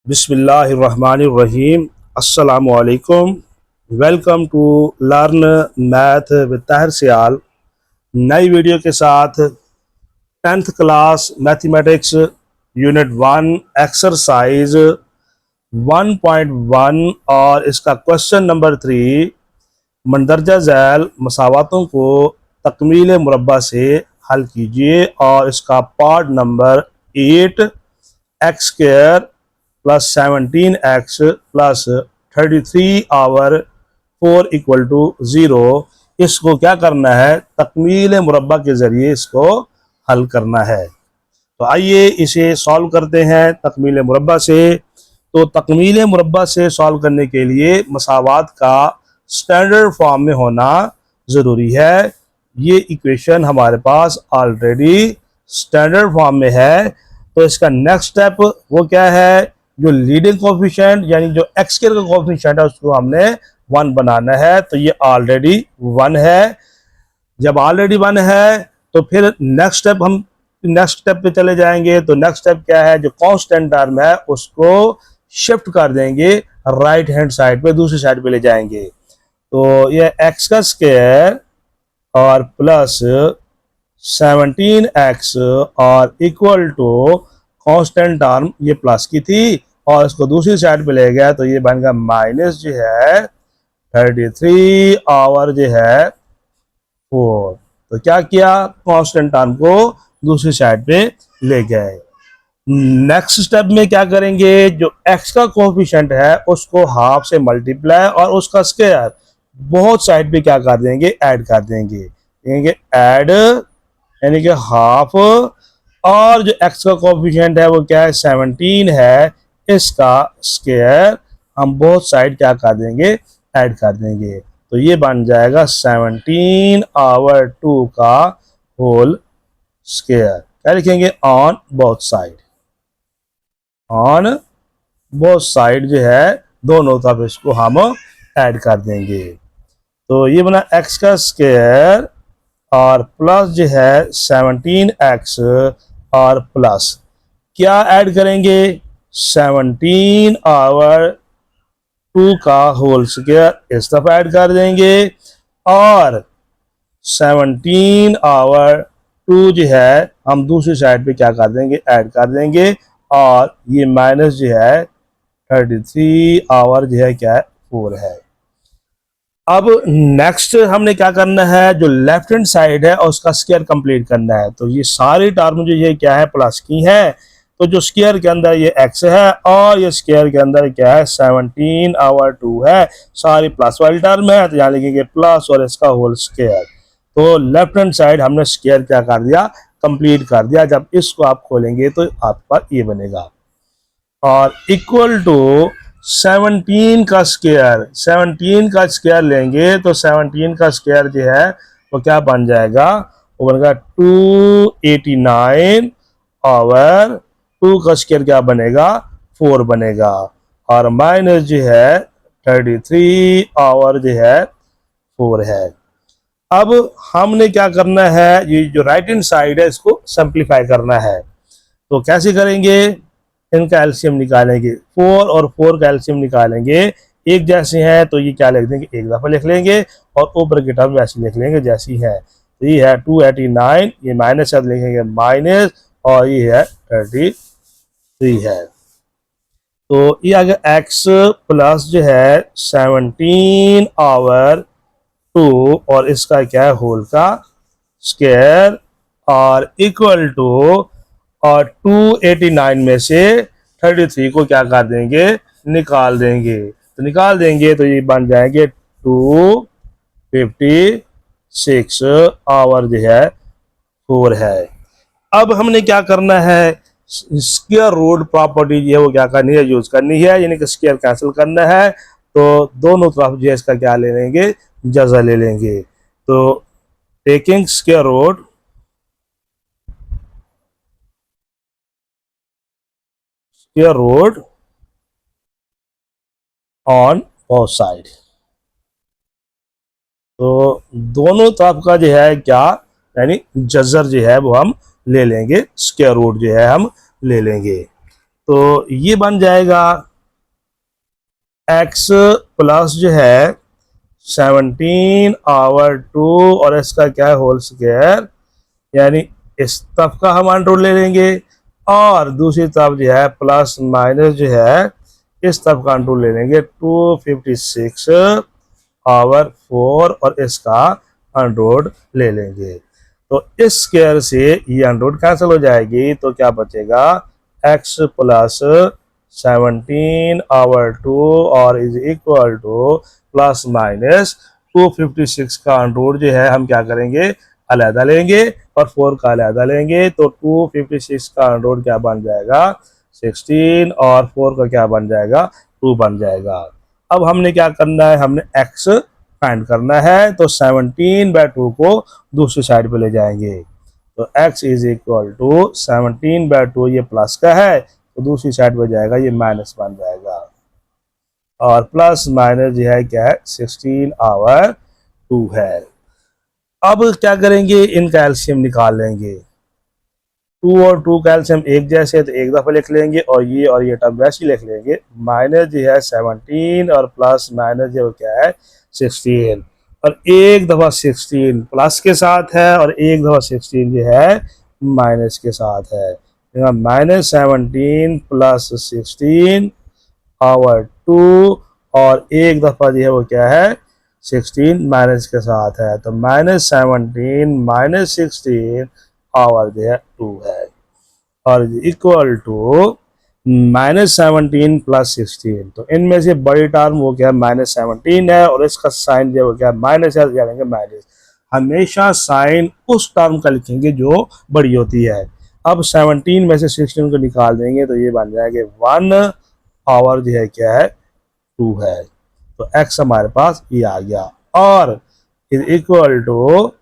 बिस्मिल्लाहिर्रहमानिर्रहीम। अस्सलामुअलैकुम। Welcome to learn math with Tahir Sial. नई वीडियो के साथ 10th class mathematics unit 1 exercise 1.1 और इसका क्वेश्चन नंबर 3, मंदरजा झैल मसावातों को तकमील मुरब्बा से हल कीजिए। और इसका part number 8, X square plus 17x plus 33 over 4 equal to 0। इसको क्या करना है, तकमील मुरब्बा के ज़रिए इसको हल करना है। तो आइए इसे सॉल्व करते हैं तकमील मुरब्बा से। तो तकमील मुरब्बा से सॉल्व करने के लिए मसावात का स्टैंडर्ड फॉर्म में होना ज़रूरी है। ये इक्वेशन हमारे पास ऑलरेडी स्टैंडर्ड फॉर्म में है। तो इसका नेक्स्ट स्टेप वो क्या है, जो लीडिंग कोफिशिएंट यानी जो एक्स स्क्वायर का कोफिशिएंट है उसको हमने 1 बनाना है। तो ये ऑलरेडी 1 है। जब ऑलरेडी 1 है तो फिर नेक्स्ट स्टेप पे चले जाएंगे। तो नेक्स्ट स्टेप क्या है, जो कांस्टेंट टर्म है उसको शिफ्ट कर देंगे राइट हैंड साइड पे, दूसरी साइड पे ले जाएंगे। तो ये एक्स का स्क्वायर और प्लस 17x और इक्वल टू कांस्टेंट टर्म ये प्लस की थी और इसको दूसरी साइड पे ले गया। तो ये बन गया माइनस जो है 33 और जो है 4। तो क्या किया, कांस्टेंट टर्म को दूसरी साइड पे ले गए। नेक्स्ट स्टेप में क्या करेंगे, जो x का कोफिशिएंट है उसको हाफ से मल्टीप्लाई और उसका स्क्वायर बहुत साइड पे क्या कर देंगे, ऐड कर देंगे ऐड, यानी कि हाफ। और जो x का कोफिशिएंट है वो क्या है, 17 है, इसका स्क्वायर हम बोथ साइड क्या कर देंगे, ऐड कर देंगे। तो ये बन जाएगा 17 आवर 2 का होल स्क्वायर। क्या लिखेंगे, on both side. On both side जो है दोनों तरफ इसको हम ऐड कर देंगे। तो ये बना x का स्क्वायर और प्लस जो है 17x और प्लस क्या ऐड करेंगे, 17 आवर 2 का होल स्क्वायर इस तरफ ऐड कर देंगे और 17 आवर 2 जो है हम दूसरी साइड पे क्या कर देंगे, ऐड कर देंगे। और ये माइनस जो है 33 आवर जो है क्या है, 4 है। अब नेक्स्ट हमने क्या करना है, जो लेफ्ट हैंड साइड है और उसका स्क्वायर कंप्लीट करना है। तो ये सारी टर्म जो ये क्या है, प्लस की है। तो जो स्क्वायर के अंदर ये x है और ये स्क्वायर के अंदर क्या है, 17 आवर 2 है, सारी प्लस वाली टर्म है। तो यहाँ लिखेंगे प्लस और इसका होल स्क्वायर। तो लेफ्ट हैंड साइड हमने स्क्वायर क्या कर दिया, कंप्लीट कर दिया। जब इसको आप खोलेंगे तो आपका ये बनेगा और इक्वल टू 17 का स्क्वायर लेंगे। तो 17 का स्क्वायर जो है वो क्या बन जाएगा, वो बनेगा 289 और 2 का स्क्वायर क्या बनेगा, 4 बनेगा और माइनस जो है 33 और जो है 4 है। अब हमने क्या करना है, ये जो राइट हैंड साइड है इसको सिंप्लीफाई करना है। तो कैसे करेंगे, इनका एलसीएम निकालेंगे, 4 और 4 का एलसीएम निकालेंगे। एक जैसे हैं तो ये क्या लिख देंगे, एक दफा लिख लेंगे और ऊपर की टर्म वैसे लिख लेंगे जैसी है। तो ये है 289, ये माइनस है लिखेंगे माइनस और ये है 33 है। तो ये आ गया x प्लस जो है 17 आवर 2 और इसका क्या है, होल का स्क्वायर और इक्वल टू और 289 में से 33 को क्या कर देंगे, निकाल देंगे। तो निकाल देंगे तो ये बन जाएंगे 256 आवर जो है 4 है। अब हमने क्या करना है, स्क्वायर रूट प्रॉपर्टी जो है वो क्या करनी है, यूज करनी है, यानी कि स्क्वायर कैंसिल करना है। तो दोनों तरफ जो है इसका क्या ले लेंगे, जजा ले लेंगे। तो taking square root on both side. तो दोनों तरफ का जो है क्या, यानी जजर जो है वो हम ले लेंगे, स्क्वायर रूट जो है हम ले लेंगे। तो ये बन जाएगा x प्लस जो है 17/2 और इसका क्या है होल स्क्वायर, यानी इस तरफ का हम अंडर रूट ले लेंगे और दूसरी तरफ जो है प्लस माइनस जो है इस तरफ का अंडर रूट ले लेंगे 256/4 और इसका अंडर रूट ले लेंगे। तो इस स्क्वायर से ये अंडर रूट कैंसिल हो जाएगी, तो क्या बचेगा x प्लस 17/2 और is equal two plus minus 256 का अंडर रूट जो है हम क्या करेंगे अलहदा लेंगे और 4 का अलहदा लेंगे, तो 256 का अंडर रूट क्या बन जाएगा 16 और 4 का क्या बन जाएगा 2 बन जाएगा। अब हमने क्या करना है, हमने x फाइंड करना है, तो 17/2 को दूसरी साइड पे ले जाएंगे, तो x इज इक्वल टू 17/2 ये प्लस का है तो दूसरी साइड पे जाएगा ये माइनस बन जाएगा और प्लस माइनस जो है क्या है 16/2 है। अब क्या करेंगे, इनका एलसीएम निकाल लेंगे। 2 और 2 का एलसीएम एक जैसे तो एक दफा लिख लेंगे और ये टर्म वैसे ही लिख लेंगे। माइनस जो है 17 और प्लस माइनस जो क्या है 16 और एक दफा 16 प्लस के साथ है और एक दफा 16 जो है माइनस के साथ है। -17 प्लस 16/2 और एक दफा जो है वो क्या है 16 माइनस के साथ है, तो -17 - 16 और जो है 2 है और इक्वल टू -17 प्लस 16। तो इनमें से बड़ी टर्म वो क्या है -17 है और इसका साइन जो है वो क्या है माइनस है, जानेंगे माइनस। हमेशा साइन उस टर्म का लिखेंगे जो बड़ी होती है। अब 17 में से 16 को निकाल देंगे तो ये बन जाएगा 1 और जो है क्या है 2 है, तो x हमारे पास ये आ गया और इज इक्वल टू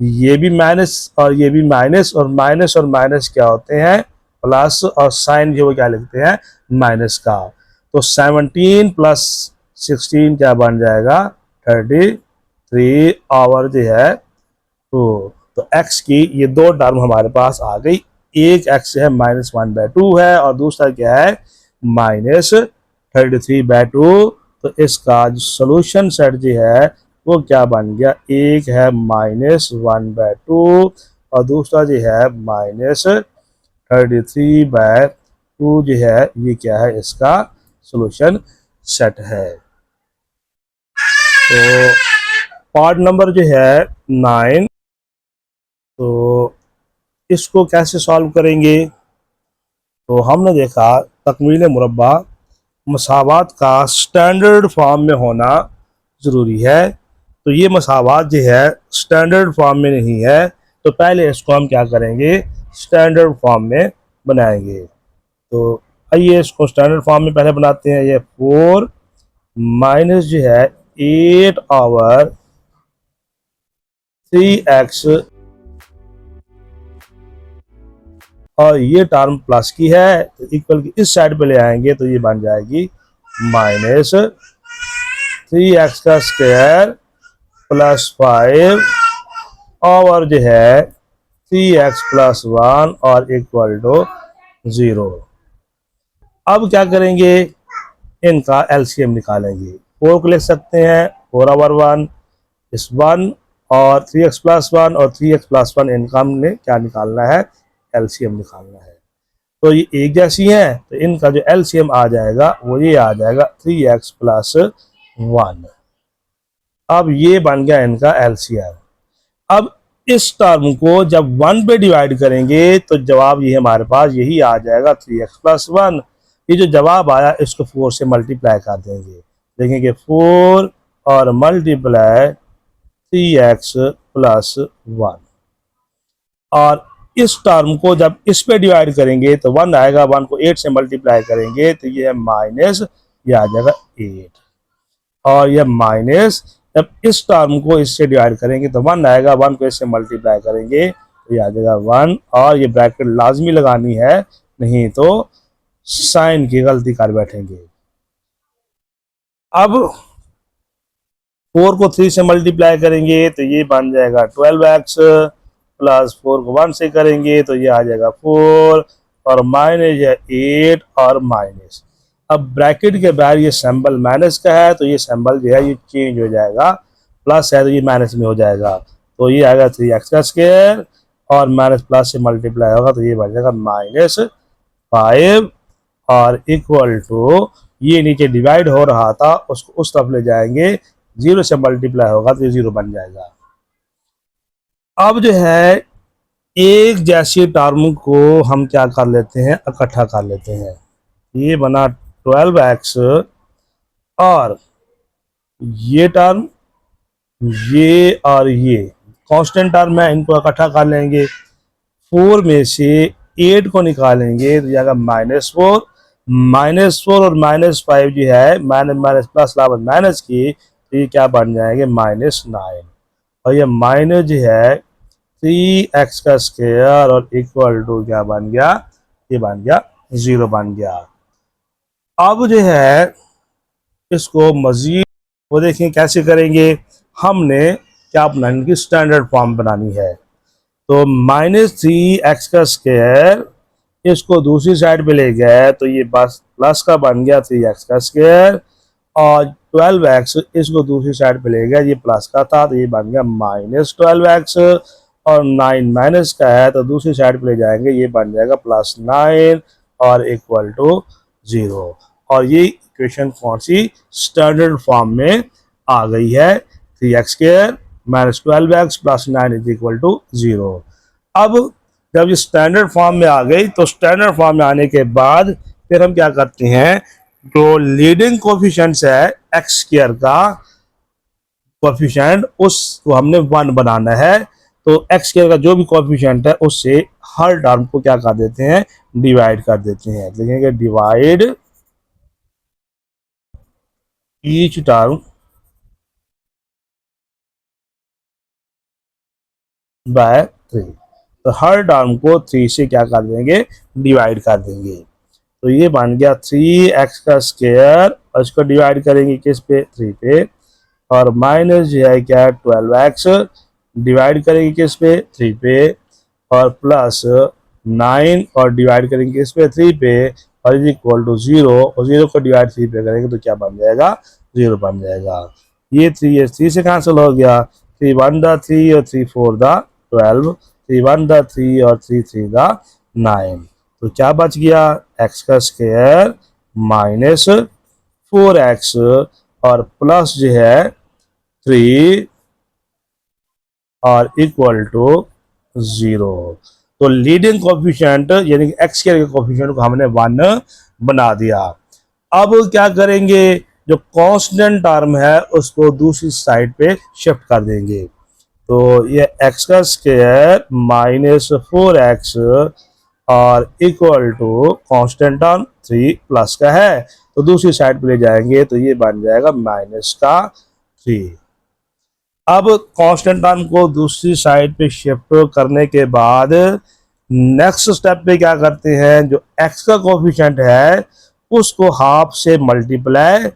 ये भी माइनस और ये भी माइनस और माइनस और माइनस क्या होते हैं प्लस और साइन जो क्या लिखते हैं माइनस का, तो 17 प्लस 16 क्या बन जाएगा 33 और जो है 2। तो x की ये दो टर्म हमारे पास आ गई, एक x है -1/2 है और दूसरा क्या है -33/2। तो इसका जो सोल्यूशन सेट जो है वो क्या बन गया, एक है -1/2 और दूसरा जो है -33/2 जो है ये क्या है इसका सोल्यूशन सेट है। तो पार्ट नंबर जो है 9, तो इसको कैसे सॉल्व करेंगे, तो हमने देखा तकमील मुरब्बा मसावात का स्टैंडर्ड फॉर्म में होना ज़रूरी है। तो ये मसावात जो है स्टैंडर्ड फॉर्म में नहीं है, तो पहले इसको हम क्या करेंगे स्टैंडर्ड फॉर्म में बनाएंगे। तो आइए इसको स्टैंडर्ड फॉर्म में पहले बनाते हैं। ये 4 माइनस जो है 8 और 3x और ये टर्म प्लस की है तो इक्वल की इस साइड पे ले आएंगे तो ये बन जाएगी -3x का स्क्वायर प्लस 5 और जो है 3x + 1 और इक्वल टू 0। अब क्या करेंगे इनका एलसीएम निकालेंगे। 4 को लिख सकते हैं 4 over 1 इस 1 और 3x + 1 और 3x + 1 इनका हमने क्या निकालना है एलसीएम निकालना है। तो ये एक जैसी है तो इनका जो एलसीएम आ जाएगा वो ये आ जाएगा 3x + 1। अब ये बन गया इनका एलसीएम। अब इस टर्म को जब 1 पे डिवाइड करेंगे तो जवाब ये हमारे पास यही आ जाएगा 3x + 1। ये जो जवाब आया इसको 4 से मल्टीप्लाई कर देंगे, देखेंगे 4 और मल्टीप्लाई 3x + 1 और इस टर्म को जब इस पे डिवाइड करेंगे तो 1 आएगा, 1 को 8 से मल्टीप्लाई करेंगे तो ये माइनस ये आ जाएगा 8 और ये माइनस जब इस टर्म को इससे डिवाइड करेंगे तो 1 आएगा, 1 को इससे मल्टीप्लाई करेंगे तो ये आ जाएगा 1 और ये ब्रैकेट लाजमी लगानी है नहीं तो साइन की गलती कर बैठेंगे। अब 4 को 3 से मल्टीप्लाई करेंगे तो ये बन जाएगा 12x प्लस 4 को 1 से करेंगे तो ये आ जाएगा 4 और माइनस है 8 और माइनस। अब ब्रैकेट के बाहर ये सिंबल माइनस का है तो ये सिंबल जो है ये चेंज हो जाएगा, प्लस है तो ये माइनस में हो जाएगा, तो ये आएगा 3x का स्क्वायर और माइनस प्लस से मल्टीप्लाई होगा तो ये बन जाएगा -5 और इक्वल टू ये नीचे डिवाइड हो रहा था उसको उस तरफ ले जाएंगे, 0 से मल्टीप्लाई होगा तो ये 0 बन जाएगा। अब जो है एक जैसी टर्म को हम क्या कर लेते हैं, इकट्ठा कर लेते हैं। ये बना 12x और ये टर्म, ये और ये कांस्टेंट टर्म है, इनको इकट्ठा कर लेंगे। 4 में से 8 को निकालेंगे तो जाएगा -4, -4 और -5 जो है माइनस माइनस प्लस बराबर माइनस की, तो ये क्या बन जाएंगे -9 और ये माइनस जो है 3x का स्क्वायर और इक्वल टू क्या बन गया, ये बन गया 0 बन गया। अब जो है इसको मजीद वो देखें कैसे करेंगे, हमने क्या बनानी की स्टैंडर्ड फॉर्म बनानी है। तो -3x का स्क्वायर इसको दूसरी साइड पे ले गए तो ये बस प्लस का बन गया 3x का स्क्वायर और 12x इसको दूसरी साइड पे ले गया, ये प्लस का था तो ये बन गया -12x और 9 माइनस का है तो दूसरी साइड पे ले जाएंगे, ये बन जाएगा +9 और इक्वल टू 0। और ये इक्वेशन कौन सी स्टैंडर्ड फॉर्म में आ गई है, 3x square -12x + 9 is equal to 0। अब जब ये स्टैंडर्ड फॉर्म में आ गई तो स्टैंडर्ड फॉर्म में आने के बाद फिर हम क्या करते हैं, जो लीडिंग कोफिशिएंट्स है एक्स स्क्वायर का कोफिशिएंट उसको हमने 1 बनाना है। तो एक्स स्क्वायर का जो भी कोफिशिएंट है उससे हर टर्म को क्या कर देते हैं, डिवाइड कर देते हैं। लिखेंगे डिवाइड ईच टर्म बाय 3, तो हर टर्म को 3 से क्या कर देंगे, डिवाइड कर देंगे। तो ये बन गया 3x का स्क्वायर और इसको डिवाइड करेंगे किस पे, 3 पे, और माइनस जो है क्या 12x डिवाइड करेंगे किस पे, 3 पे, और प्लस 9 और डिवाइड करेंगे किस पे, 3 पे, और इज इक्वल टू 0 और 0 को डिवाइड 3 पे करेंगे तो क्या बन जाएगा, 0 बन जाएगा। ये 3 से कैंसिल हो गया, 3 1 द 3 और 3 4 द 12, 3 1 द 3 और 3 3 द 9, तो क्या बच गया x का स्क्वायर -4x और प्लस जो है 3 और इक्वल टू 0। तो लीडिंग कोफिशिएंट यानी कि एक्स के कोफिशिएंट को हमने 1 बना दिया। अब क्या करेंगे, जो कांस्टेंट टर्म है उसको दूसरी साइड पे शिफ्ट कर देंगे। तो ये x का स्क्वायर -4x और equal to constant term 3 plus का है तो दूसरी साइड पे ले जाएंगे तो ये बन जाएगा -3। अब कांस्टेंट टर्म को दूसरी साइड पे शिफ्ट करने के बाद नेक्स्ट स्टेप पे क्या करते हैं, जो x का कोफिशिएंट है उसको हाफ से मल्टीप्लाई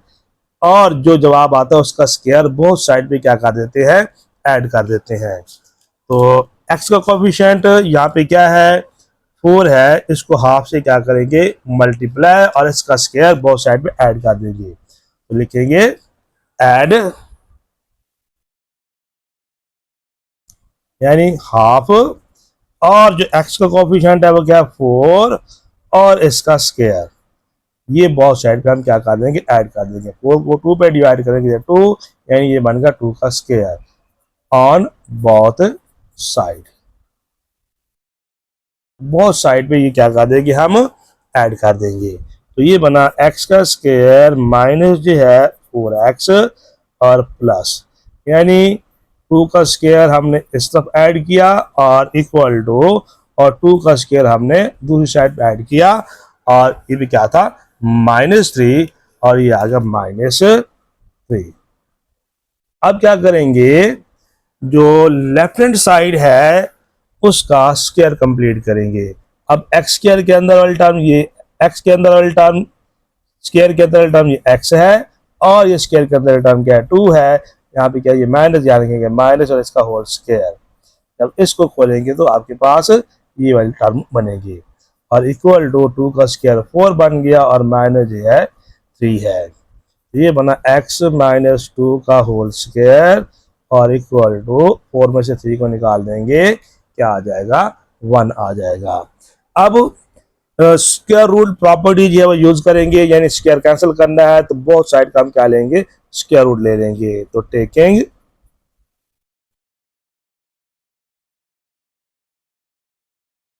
और जो जवाब आता है उसका स्क्वायर बोथ साइड पे क्या कर देते हैं, ऐड कर देते हैं। तो x का कोफिशिएंट यहाँ पे क्या है, 4 है, इसको हाफ से क्या करेंगे, मल्टीप्लाई और इसका स्क्वायर बोथ साइड पे ऐड कर देंगे। तो लिखेंगे ऐड यानी हाफ और जो x का कोफिशिएंट है वो क्या है 4 और इसका स्क्वायर, ये बोथ साइड पे हम क्या कर देंगे, ऐड कर देंगे। 4 को 2 पे डिवाइड करेंगे 2 यानी ये बनेगा 2 का square on both side, both side पे ये क्या कर देंगे, हम ऐड कर देंगे। तो ये बना x का स्क्वायर माइनस जो है 4x और प्लस यानी 2 का स्क्वायर हमने इस तरफ ऐड किया और इक्वल टू और 2 का स्क्वायर हमने दूसरी साइड पे ऐड किया और ये भी क्या था -3 और ये आ गया -3। अब क्या करेंगे, जो लेफ्ट हैंड साइड है उसका स्क्वायर कंप्लीट करेंगे। अब x स्क्वायर के अंदर वाली टर्म ये x के अंदर वाली टर्म, स्क्वायर के अंदर वाली टर्म ये x है और ये स्क्वायर के अंदर टर्म क्या है 2 है, यहाँ पे क्या ये माइनस याद रखेंगे माइनस और इसका होल स्क्वायर। जब इसको खोलेंगे तो आपके पास ये वाली टर्म बनेगी। और इक्वल टू 2 का स्क्वायर 4 बन गया और माइनस जो है 3 है। ये बना x माइनस 2 का होल स्क्वायर और इक्वल टू 4 में से 3 को निकाल देंगे, क्या आ जाएगा, 1 आ जाएगा। अब स्क्वायर रूट प्रॉपर्टी जो है वो यूज करेंगे, यानी स्क्वायर कैंसिल करना है तो बोथ साइड का हम क्या लेंगे, स्क्वायर रूट ले लेंगे। तो taking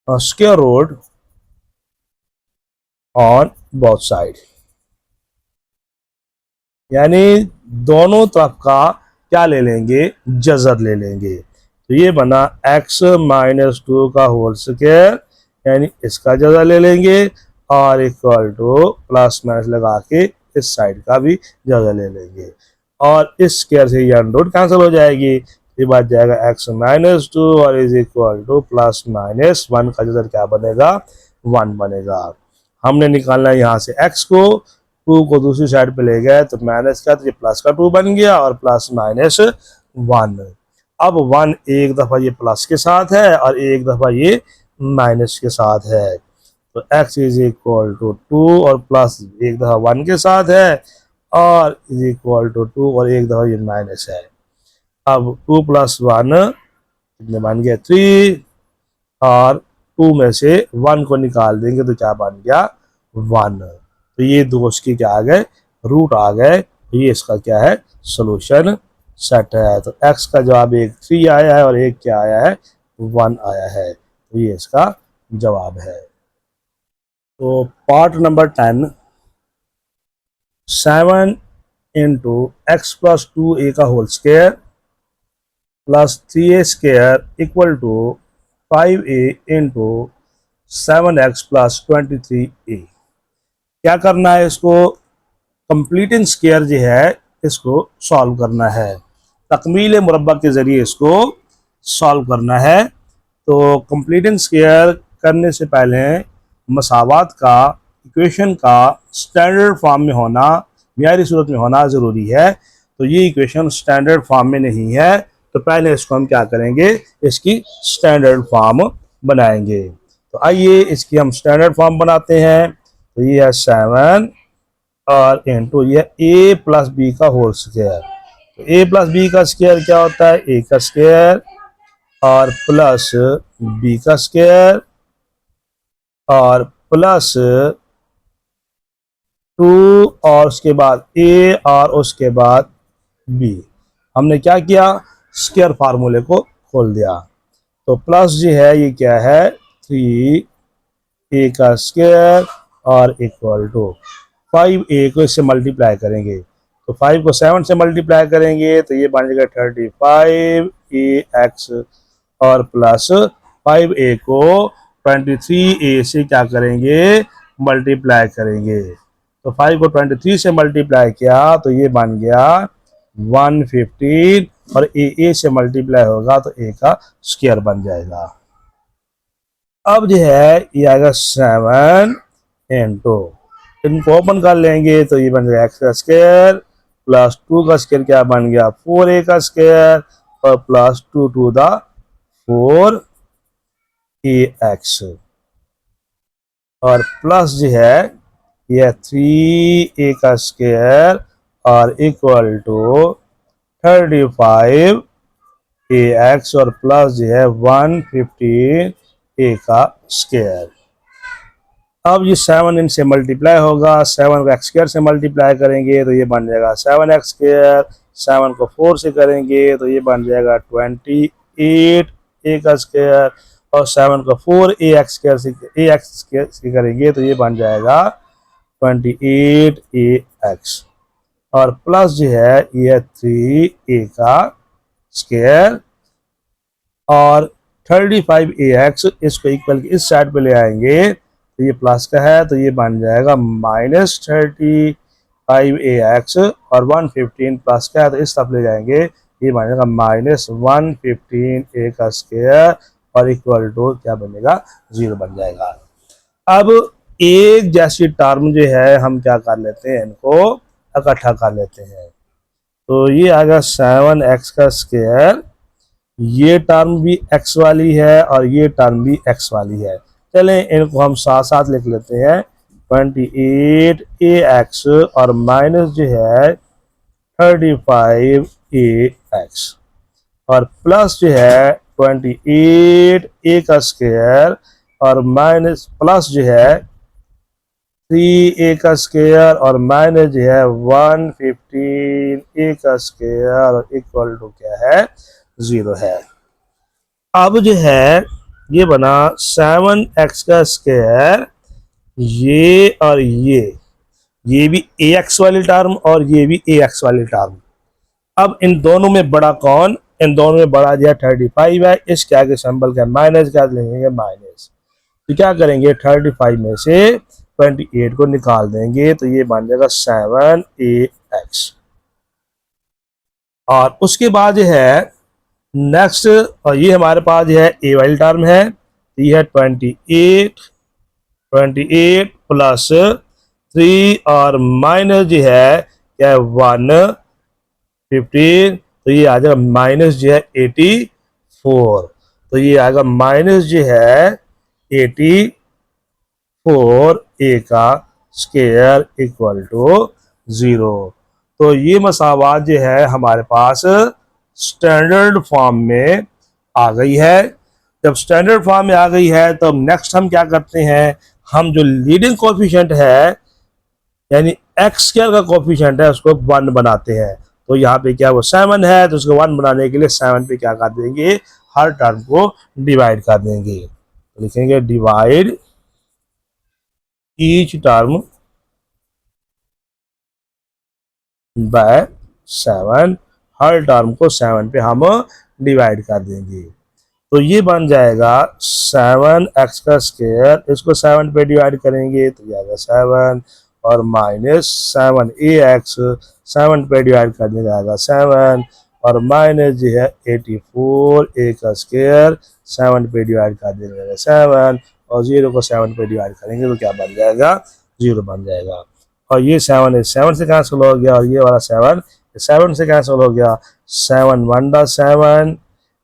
square root on both side, यानी दोनों तरफ का क्या ले लेंगे, जजर ले लेंगे। तो ये बना x माइनस 2 का होल स्क्वायर, यानी इसका जजर ले लेंगे और इक्वल टू प्लस माइनस लगा के इस साइड का भी जगह ले लेंगे और इस स्क्वायर से ये अंडर रूट कैंसिल हो जाएगी। ये बात जाएगा x माइनस 2 और is equal two plus minus 1 का जगह क्या बनेगा, 1 बनेगा। हमने निकालना है यहाँ से x को, 2 को दूसरी साइड पे ले गए तो माइनस का, तो ये प्लस का 2 बन गया और प्लस माइनस 1। अब 1 एक दफा ये प्लस के साथ है और एक दफा ये माइनस के साथ है, तो x इज इक्वल टू 2 और प्लस एक दफा 1 के साथ है और इज इक्वल टू 2 और एक दफा ये माइनस है। अब 2 प्लस 1 कितने बन गए, 3 और 2 में से 1 को निकाल देंगे तो क्या बन गया, 1। तो ये दो उसकी क्या आ गए, रूट आ गए। तो ये इसका क्या है, सोल्यूशन सेट है। तो x का जवाब एक 3 आया है और एक क्या आया है, 1 आया है। तो ये इसका जवाब है। तो part number 10, 7 into X plus 2a का whole square plus 3a square equal to 5a into 7x plus 23a। क्या करना है, इसको कंप्लीटिंग स्क्वायर जो है इसको सॉल्व करना है, तकमील मुरब्बा के ज़रिए इसको सॉल्व करना है। तो कंप्लीटिंग स्क्वायर करने से पहले मसावात का इक्वेशन का स्टैंडर्ड फॉर्म में होना, मियारी सूरत में होना ज़रूरी है। तो ये इक्वेशन स्टैंडर्ड फॉर्म में नहीं है, तो पहले इसको हम क्या करेंगे, इसकी स्टैंडर्ड फॉर्म बनाएंगे। तो आइए इसकी हम स्टैंडर्ड फॉर्म बनाते हैं। तो ये है 7 और इंटू ये a प्लस बी का होल स्क्वायर। तो a प्लस बी का स्क्वायर क्या होता है, a का स्क्वायर और प्लस b का स्क्वायर और प्लस 2 और उसके बाद a और उसके बाद b। हमने क्या किया, स्क्वायर फार्मूले को खोल दिया। तो प्लस जो है ये क्या है, 3a का स्क्वायर और इक्वल टू 5a को इससे मल्टीप्लाई करेंगे। तो 5 को 7 से मल्टीप्लाई करेंगे तो ये बन जाएगा 35ax और प्लस 5a को 23a से क्या करेंगे, मल्टीप्लाई करेंगे। तो 5 को 23 से मल्टीप्लाई किया तो ये बन गया 115 और a से मल्टीप्लाई होगा तो a का स्क्वायर बन जाएगा। अब जो है ये आएगा 7 इंटू, इनको ओपन कर लेंगे तो ये बन जाएगा x का स्क्वायर प्लस 2 का स्क्वायर क्या बन गया, 4a का स्क्वायर और प्लस 2 टू द 4ax और प्लस जो है यह 3a का स्क्वायर और इक्वल टू 35ax और प्लस जो है 115a का स्क्वायर। अब ये 7 इनसे मल्टीप्लाई होगा, 7 को एक्स स्क्वायर से मल्टीप्लाई करेंगे तो ये बन जाएगा 7x स्क्वायर, 7 को 4 से करेंगे तो ये बन जाएगा 28a का स्क्वायर और 7 को 4ax स्क्वायर से करेंगे तो ये बन जाएगा 28ax और प्लस जो है ये 3a का स्क्वायर और 35ax, इसको इक्वल इस साइड पे ले आएंगे तो ये प्लस का है तो ये बन जाएगा माइनस 35ax और 115 प्लस का है तो इस तरफ ले जाएंगे, ये बन जाएगा माइनस 115a का स्क्वायर और इक्वल टू क्या बनेगा, 0 बन जाएगा। अब एक जैसी टर्म जो है हम क्या कर लेते हैं, इनको इकट्ठा कर लेते हैं। तो ये आएगा 7x का स्क्वायर, ये टर्म भी x वाली है और ये टर्म भी x वाली है। चलें इनको हम साथ साथ लिख लेते हैं। 28ax और माइनस जो है 35ax और प्लस जो है 28a का स्क्वायर और माइनस प्लस जो है 3a का स्क्वायर और माइनस जो है 115a का स्क्वायर और इक्वल टू क्या है 0 है। अब जो है ये बना 7x का स्क्वायर, ये और ये भी ax वाली टर्म और ये भी ax वाली टर्म। अब इन दोनों में बड़ा कौन? इन दोनों में बड़ा जो है 35 है। इसके आगे सिंबल का माइनस क्या लेंगे? माइनस। तो क्या करेंगे 35 में से 28 को निकाल देंगे तो ये बन जाएगा 7ax। और उसके बाद जो है नेक्स्ट, और ये हमारे पास जो है a वाली टर्म है, ये है 28 प्लस 3 और माइनस जो है क्या है 115, तो ये आ जाएगा माइनस जो है 84। तो ये आएगा माइनस जो है 84 a का स्क्वायर इक्वल टू 0। तो ये मसावात जो है हमारे पास स्टैंडर्ड फॉर्म में आ गई है। जब स्टैंडर्ड फॉर्म में आ गई है तो नेक्स्ट हम क्या करते हैं, हम जो लीडिंग कोफिशिएंट है यानी एक्स स्क्वायर का कोफिशिएंट है उसको 1 बनाते हैं। तो यहाँ पे क्या वो 7 है तो उसको 1 बनाने के लिए 7 पे क्या कर देंगे, हर टर्म को डिवाइड कर देंगे। तो लिखेंगे divide each term by 7, her term को 7 पे हम डिवाइड कर देंगे। तो ये बन जाएगा 7x का स्क्वायर, इसको 7 पे डिवाइड करेंगे तो ये आएगा 7 और माइनस 7ax 7 पे डिवाइड करने जाएगा 7 और माइनस जो है 84a का स्क्वायर 7 पे डिवाइड कर देने जाएगा 7 और 0 को 7 पे डिवाइड करेंगे तो क्या बन जाएगा 0 बन जाएगा। और ये 7 7 से कैंसिल हो गया और ये वाला 7 से कैंसिल हो गया। 7 1 दा 7,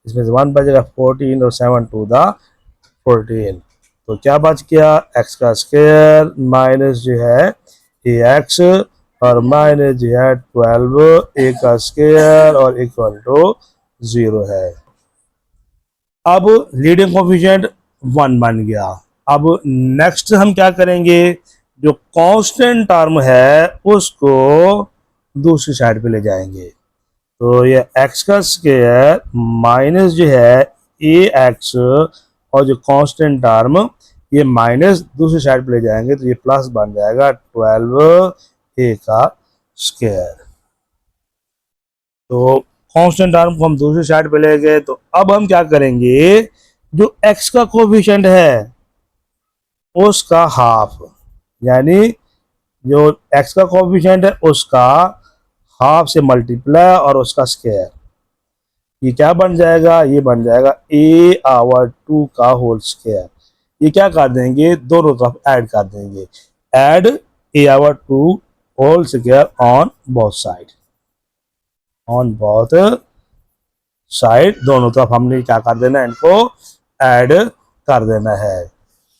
इसमें से 1 बचेगा 14 और 7 2 दा 14। तो क्या बच गया x का स्क्वायर माइनस जो है ax और माइनस जो है 12a का स्क्वायर और इक्वल टू 0 है। अब लीडिंग कोफिशिएंट 1 बन गया। अब नेक्स्ट हम क्या करेंगे, जो कांस्टेंट टर्म है उसको दूसरी साइड पे ले जाएंगे। तो ये x का स्क्वायर माइनस जो है ax और जो कांस्टेंट टर्म ये माइनस दूसरी साइड पे ले जाएंगे तो ये प्लस बन जाएगा 12a का स्क्वायर। तो कांस्टेंट टर्म को हम दूसरी साइड पे ले गए। तो अब हम क्या करेंगे, जो x का कोफिशिएंट है उसका हाफ, यानी जो x का कोफिशिएंट है उसका हाफ से मल्टीप्लाई और उसका स्क्वायर, ये क्या बन जाएगा, ये बन जाएगा a/2 का होल स्क्वायर। ये क्या कर देंगे, दोनों तरफ ऐड कर देंगे, add a/2 whole square on both side, on both side दोनों तरफ हमने क्या कर देना है, इनको ऐड कर देना है।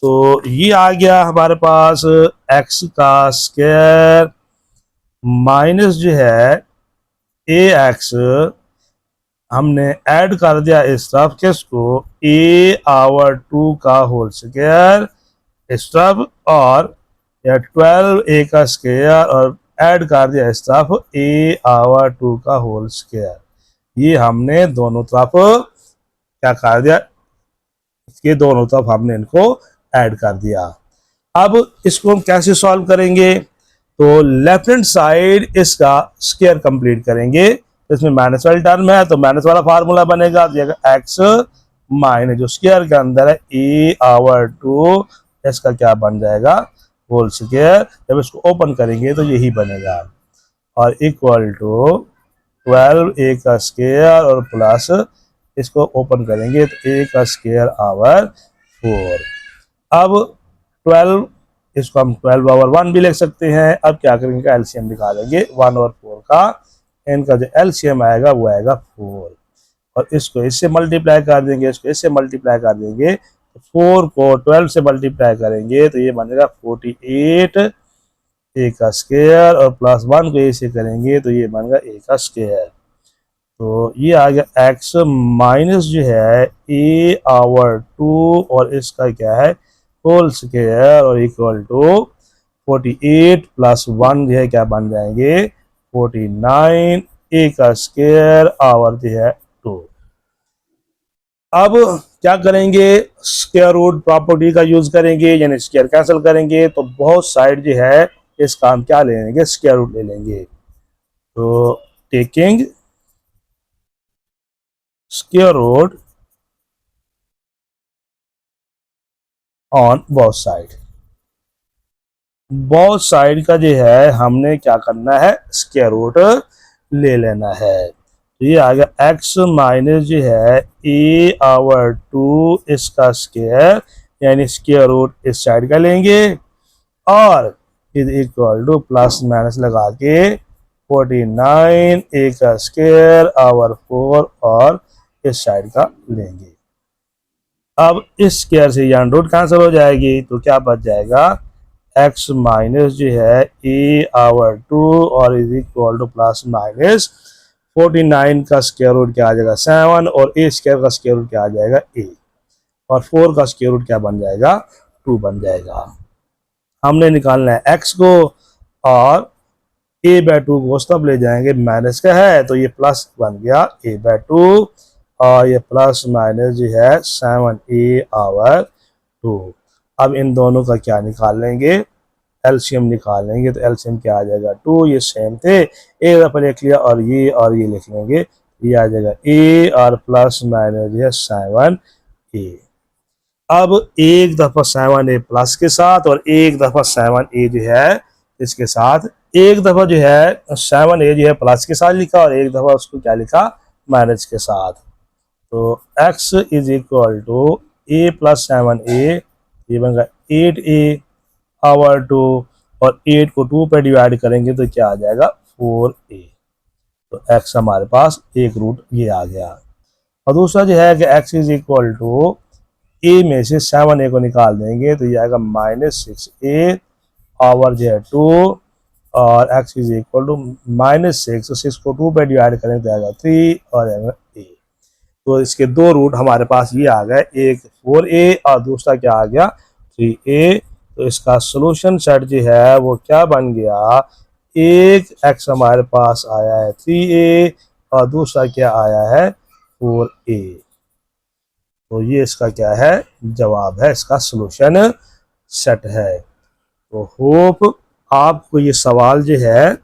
तो ये आ गया हमारे पास x का स्क्वायर माइनस जो है ax, हमने ऐड कर दिया इस तरफ किसको, a/2 का होल स्क्वायर इस तरफ और या 12a का स्क्वायर और ऐड कर दिया इस तरफ a/2 का होल स्क्वायर। ये हमने दोनों तरफ क्या कर दिया, इसके दोनों तरफ हमने इनको ऐड कर दिया। अब इसको हम कैसे सॉल्व करेंगे, तो लेफ्ट हैंड साइड इसका स्क्वायर कंप्लीट करेंगे। इसमें माइनस वाली टर्म है तो माइनस वाला फार्मूला बनेगा, एक्स माइनस जो स्क्वायर के अंदर है a/2, इसका क्या बन जाएगा होल स्क्वायर। जब इसको ओपन करेंगे तो यही बनेगा और इक्वल टू 12a का स्क्वायर और प्लस इसको ओपन करेंगे तो a का स्क्वायर आवर 4। अब 12 इसको हम 12/1 भी लिख सकते हैं। अब क्या करेंगे, एलसीएम निकालेंगे 1 और 4 का, इनका जो एलसीएम आएगा वो आएगा 4 और इसको इससे मल्टीप्लाई कर देंगे, इसको इससे मल्टीप्लाई कर देंगे 4 को 12 से मल्टीप्लाई करेंगे तो ये बनेगा 48 ए का स्क्वायर, और प्लस 1 को ए से करेंगे तो ये बनेगा ए का स्क्वायर। तो ये आ गया एक्स माइनस जो है ए आवर 2 और इसका क्या है होल स्क्वायर, और इक्वल टू 48 प्लस 1 जो है क्या बन जाएंगे 49 ए का स्क्वायर आवर जो है 2। अब क्या करेंगे, स्क्वायर रूट प्रॉपर्टी का यूज करेंगे, यानी स्क्वायर कैंसिल करेंगे, तो बहुत साइड जो है इसका हम क्या ले लेंगे स्क्वायर रूट ले लेंगे। तो taking square root on both side, both side का जो है हमने क्या करना है स्क्वायर रूट ले लेना है। तो ये आ गया एक्स माइनस जो है ए आवर 2 इसका स्क्वायर, यानी स्क्वायर रूट इस साइड का लेंगे, और is equal two plus minus लगा के 49 ए का स्क्वायर आवर 4 और इस साइड का लेंगे। अब इस स्क्वायर से यहाँ रूट कैंसिल हो जाएगी, तो क्या बच जाएगा एक्स माइनस जो है ए आवर 2 और is equal two plus minus 49 का स्क्वायर रूट क्या आ जाएगा 7, और ए स्क्वायर का स्क्वायर रूट क्या आ जाएगा ए, और 4 का स्क्वायर रूट क्या बन जाएगा 2 बन जाएगा। हमने निकालना है एक्स को, और ए बाय 2 को तब ले जाएंगे माइनस का है तो ये प्लस बन गया ए बाय 2, और ये प्लस माइनस जो है 7 ए आवर 2। अब इन दोनों का क्या निकाल लेंगे एलसीएम निकाल लेंगे, तो एलसीएम क्या आ जाएगा 2, ये सेम थे एक दफा लिख लिया, और ये लिख लेंगे, ये आ जाएगा ए और प्लस माइनस जो है 7 ए। अब एक दफा 7 ए प्लस के साथ और एक दफा 7 ए जो है इसके साथ, एक दफा जो है 7 ए जो है प्लस के साथ लिखा और एक दफा उसको क्या लिखा माइनस के साथ। तो x is equal to A plus 7 A, ये बनेगा 8 ए आवर 2, और 8 को 2 पे डिवाइड करेंगे तो क्या आ जाएगा 4 ए। तो x हमारे पास एक रूट ये आ गया। और दूसरा जो है कि x इज इक्वल टू ए में से 7 ए को निकाल देंगे तो ये आएगा -6 ए आवर जो है 2, और x इज इक्वल टू -6, तो 6 को 2 पे डिवाइड करेंगे तो आएगा 3 और आएगा ए। तो इसके दो रूट हमारे पास ये आ गए, एक 4a और दूसरा क्या आ गया 3a। तो इसका सोल्यूशन सेट जो है वो क्या बन गया, एक x हमारे पास आया है 3a और दूसरा क्या आया है 4a। तो ये इसका क्या है जवाब है, इसका सोल्यूशन सेट है। तो होप आपको ये सवाल जो है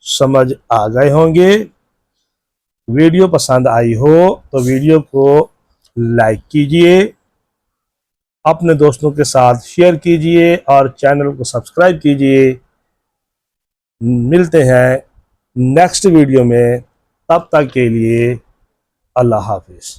समझ आ गए होंगे। वीडियो पसंद आई हो तो वीडियो को लाइक कीजिए, अपने दोस्तों के साथ शेयर कीजिए और चैनल को सब्सक्राइब कीजिए। मिलते हैं नेक्स्ट वीडियो में, तब तक के लिए अल्लाह हाफिज़।